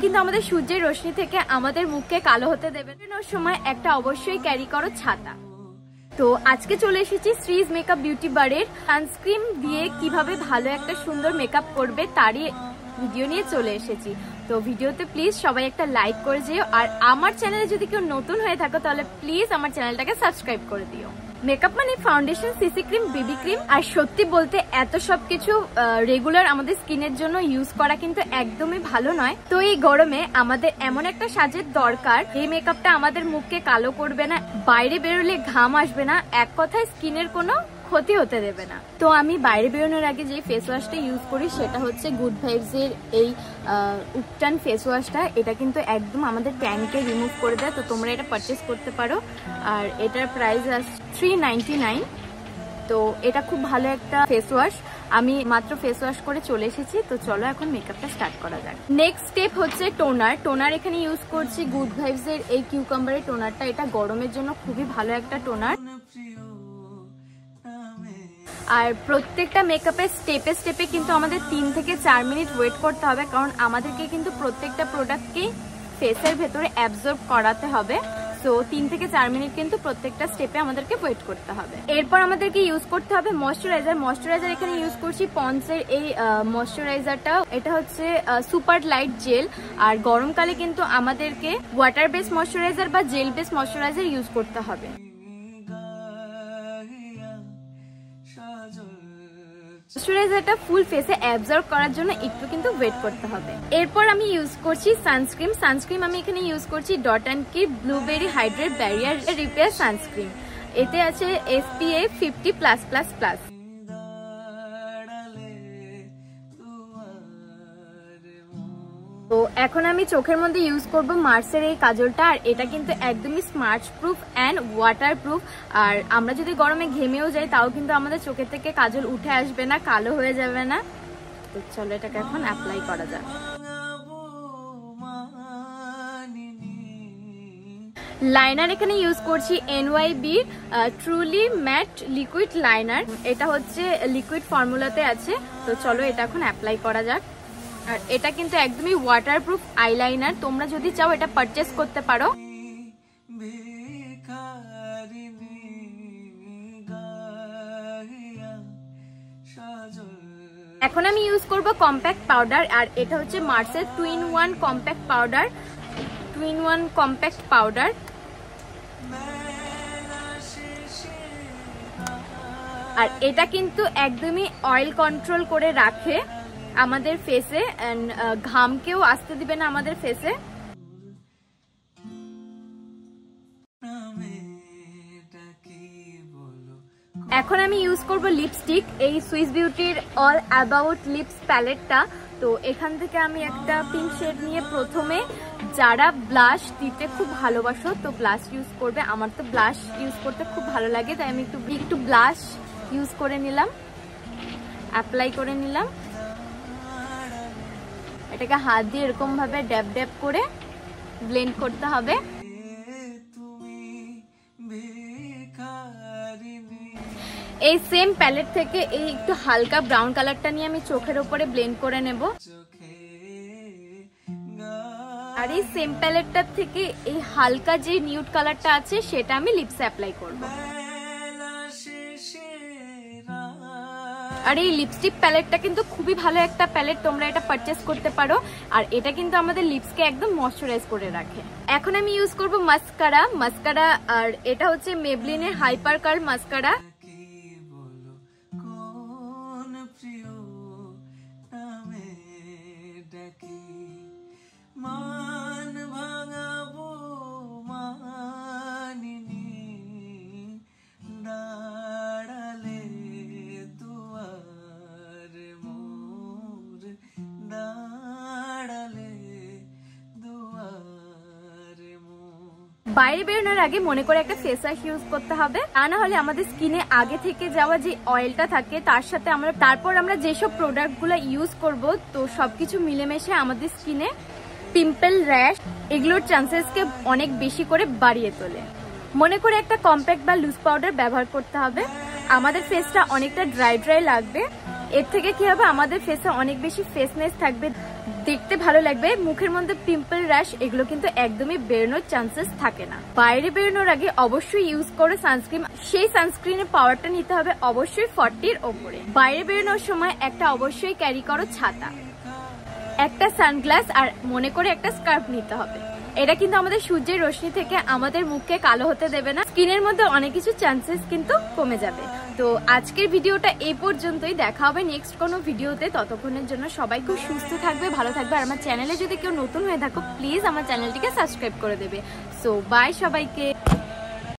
কিন্তু আমাদের সূর্যের রশ্মি থেকে আমাদের মুখকে কালো হতে দেবে না সময় একটা অবশ্যই ক্যারি করো ছাতা। তো আজকে চলে এসেছি শ্রীজ মেকআপ বিউটি বারের সানস্ক্রিন দিয়ে কিভাবে ভালো একটা সুন্দর মেকআপ করবে তারই ভিডিও নিয়ে চলে এসেছি। তো ভিডিওতে প্লিজ সবাই একটা লাইক করে যেও, আর আমার চ্যানেলে যদি কেউ নতুন হয়ে থাকো তাহলে প্লিজ আমার চ্যানেলটাকে সাবস্ক্রাইব করে দিও। মেকআপ মানে foundation, CC cream, baby cream, আর সত্যি বলতে এত সবকিছু রেগুলার আমাদের স্কিনের জন্য ইউজ করা কিন্তু একদমই ভালো নয়। তো এই গরমে আমাদের এমন একটা সাজের দরকার এই মেকআপটা আমাদের মুখকে কালো করবে না, বাইরে বেরোলে ঘাম আসবে না, এক কথায় স্কিনের কোনো ক্ষতি হতে দেবে না। তো আমি বাইরে বেরোনোর আগে যে ফেস ওয়াশটা ইউজ করি সেটা হচ্ছে গুড ভাইবস এর এই উপটান ফেস ওয়াশটা। এটা কিন্তু একদম আমাদের ট্যানকে রিমুভ করে দেয়, তো তোমরা এটা পারচেস করতে পারো। আর এটার প্রাইস আছে 399। তো এটা খুব ভালো একটা ফেস ওয়াশ। আমি মাত্র ফেস ওয়াশ করে চলে এসেছি। তো চলো এখন মেকআপটা স্টার্ট করা যাক। নেক্সট স্টেপ হচ্ছে টোনার। টোনার এখানে ইউজ করছি গুড ভাইবস এর এই কিউকাম্বারের টোনারটা। এটা গরমের জন্য খুবই ভালো একটা টোনার। আর প্রত্যেকটা মেকআপের স্টেপে স্টেপে কিন্তু আমাদের 3 থেকে 4 মিনিট ওয়েট করতে হবে, কারণ আমাদেরকে কিন্তু প্রত্যেকটা প্রোডাক্টকেই ফেসের ভেতরে অ্যাবজর্ব করাতে হবে। সো 3 থেকে 4 মিনিট কিন্তু প্রত্যেকটা স্টেপে আমাদেরকে ওয়েট করতে হবে। এরপর আমাদেরকে ইউজ করতে হবে ময়শ্চারাইজার। ময়শ্চারাইজার এখানে ইউজ করছি পন্ডসের এই ময়শ্চারাইজারটা। এটা হচ্ছে সুপার লাইট জেল। আর গরমকালে কিন্তু আমাদেরকে ওয়াটার বেস ময়শ্চারাইজার বা জেল বেস ময়শ্চারাইজার ইউজ করতে হবে। ময়শ্চারাইজারটা ফুল ফেসে অ্যাবজর্ব করার জন্য একটু কিন্তু ওয়েট করতে হবে। এরপর আমি ইউজ করছি সানস্ক্রিন। সানস্ক্রিন আমি এখানে ইউজ করছি ডট অ্যান্ড কি blueberry hydrate barrier repair sunscreen. এতে আছে SPF 50+++। তো এখন আমি চোখের মধ্যে ইউজ করব মার্সের এই কাজলটা। আর এটা কিন্তু একদমই smart proof and water proof. আর আমরা যদি গরমে ঘেমেও যাই তাও কিন্তু আমাদের চোখের থেকে কাজল উঠে আসবে না, কালো হয়ে যাবে না। তো চলো এটাকে এখন অ্যাপ্লাই করা যাক। লাইনার এখানে ইউজ করছি NYB truly mat liquid liner. এটা হচ্ছে লিকুইড ফর্মুলাতে আছে। তো চলো এটা এখন অ্যাপ্লাই করা যাক। আর এটা কিন্তু একদমই ওয়াটারপ্রুফ আইলাইনার। তোমরা যদি চাও এটা পারচেস করতে পারো। এখন আমি ইউজ করব কম্প্যাক্ট পাউডার। আর এটা হচ্ছে মার্সের 2-in-1 compact powder. 2-in-1 compact powder. আর এটা কিন্তু একদমই অয়েল কন্ট্রোল করে রাখে আমাদের ফেসে, এন্ড ঘামকেও আসতে দিবে না আমাদের ফেসে। এখন আমি ইউজ করব লিপস্টিক, এই সুইস বিউটির অল অ্যাবাউট লিপস প্যালেটটা। তো এখান থেকে আমি একটা পিঙ্ক শেড নিয়ে প্রথমে, যারা ব্লাশ দিতে খুব ভালোবাসো তো ব্লাশ ইউজ করবে। আমার তো ব্লাশ ইউজ করতে খুব ভালো লাগে, তাই আমি একটু ব্লাশ ইউজ করে নিলাম, অ্যাপ্লাই করে নিলাম। এটাকে হাত দিয়ে এরকম ভাবে ড্যাব ড্যাব করে ব্লেন্ড করতে হবে। এই সেম প্যালেট থেকে এই একটু হালকা ব্রাউন কালারটা নিয়ে আমি চোখের উপরে ব্লেন্ড করে নেব। আর এই সেম প্যালেটটার থেকে এই হালকা যে নিউড কালারটা আছে সেটা আমি লিপসে অ্যাপ্লাই করব। আর এই লিপস্টিক প্যালেটটা কিন্তু খুবই ভালো একটা প্যালেট, তোমরা এটা পারচেস করতে পারো। আর এটা কিন্তু আমাদের লিপসকে একদম ময়শ্চারাইজ করে রাখে। এখন আমি ইউজ করব মাস্কারা। আর এটা হচ্ছে মেবলিনের হাইপার কার্ল মাস্কারা। বাইরে বেরোনোর আগে মনে করে একটা ফেস ওয়াশ ইউজ করতে হবে, তা না হলে আমাদের স্কিনে আগে থেকে যাওয়া যে অয়েলটা থাকে তার সাথে তারপর আমরা যেসব প্রোডাক্টগুলো ইউজ করব তো সবকিছু মিলেমিশে আমাদের স্কিনে পিম্পল, র্যাশ এগুলোর চান্সেসকে অনেক বেশি করে বাড়িয়ে তোলে। মনে করে একটা কম্প্যাক্ট বা লুজ পাউডার ব্যবহার করতে হবে। আমাদের ফেসটা অনেকটা ড্রাই লাগবে, এর থেকে কি হবে আমাদের ফেসে অনেক বেশি ফ্রেশনেস থাকবে। দেখতে ভালো লাগবে, মুখের মধ্যে পিম্পল র্যাশ এগুলো কিন্তু একদমই বেরোনোর চান্সেস থাকে না। বাইরে বেরোনোর আগে অবশ্যই ইউজ করো সানস্ক্রিন। সেই সানস্ক্রিনের পাওয়ারটা নিতে হবে অবশ্যই 40 ওপরে। বাইরে বেরোনোর সময় একটা অবশ্যই ক্যারি করো ছাতা, একটা সানগ্লাস, আর মনে করে একটা স্কার্ফ নিতে হবে। এটা কিন্তু আমাদের সূর্যের রশ্মি থেকে আমাদের মুখকে কালো হতে দেবে না, স্কিনের মধ্যে অনেক কিছু চান্সেস কিন্তু কমে যাবে। তো আজকের ভিডিওটা এই পর্যন্তই, দেখা হবে নেক্সট কোনো ভিডিওতে। ততক্ষণের জন্য সবাই খুব সুস্থ থাকবে, ভালো থাকবে। আর আমার চ্যানেলে যদি কেউ নতুন হয়ে থাকো প্লিজ আমার চ্যানেলটিকে সাবস্ক্রাইব করে দেবে। সো বাই সবাইকে।